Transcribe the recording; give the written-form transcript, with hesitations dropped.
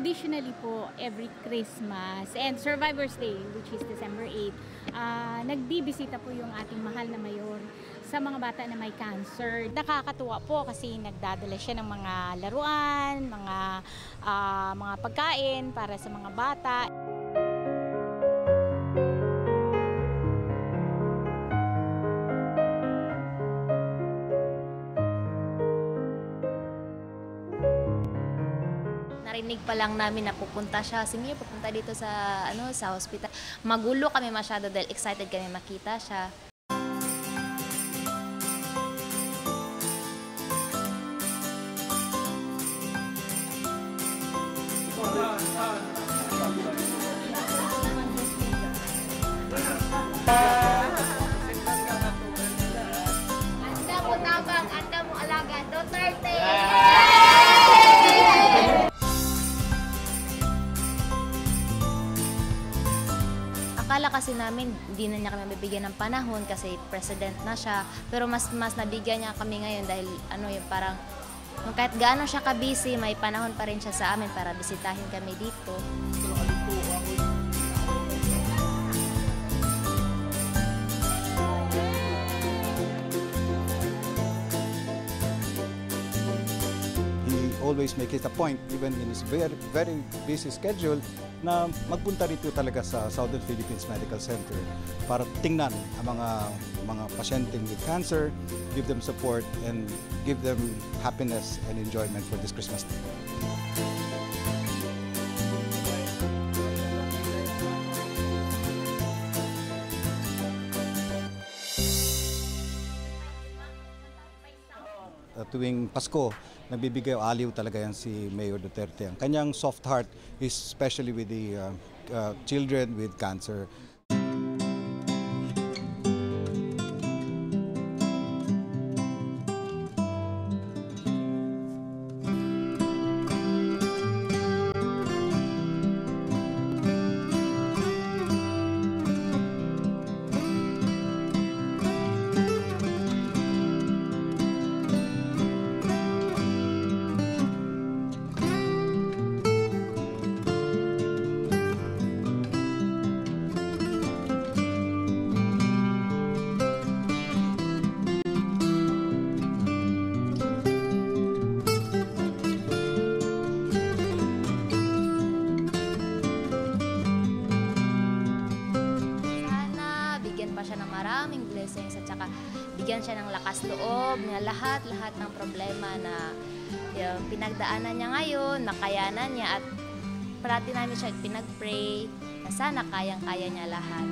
traditionally po, every Christmas and Survivor's Day, which is December 8, nagbibisita po yung ating mahal na mayor sa mga bata na may cancer. Nakakatuwa po kasi nagdadala siya ng mga laruan, mga pagkain para sa mga bata. Narinig pa lang namin na pupunta siya. Sige, pupunta dito sa hospital. Magulo kami masyado dahil excited kami makita siya. Anda mo tabang, anda mo alaga, Duterte! Akala kasi namin hindi na niya kami mabibigyan ng panahon kasi president na siya. Pero mas nabigyan niya kami ngayon dahil yung parang kahit gaano siya ka-busy, may panahon pa rin siya sa amin para bisitahin kami dito. Always make it a point, even in his very, very busy schedule, na magpunta rito talaga sa Southern Philippines Medical Center para tingnan ang mga pasyenteng with cancer, give them support, and give them happiness and enjoyment for this Christmas day. Tuwing Pasko, nagbibigay aliw talaga yan si Mayor Duterte. Ang kanyang soft heart is especially with the children with cancer. Siya ng maraming blessings at saka bigyan siya ng lakas loob na lahat ng problema na yung pinagdaanan niya ngayon, makayanan niya at parati namin siya pinag-pray na sana kayang-kaya niya lahat.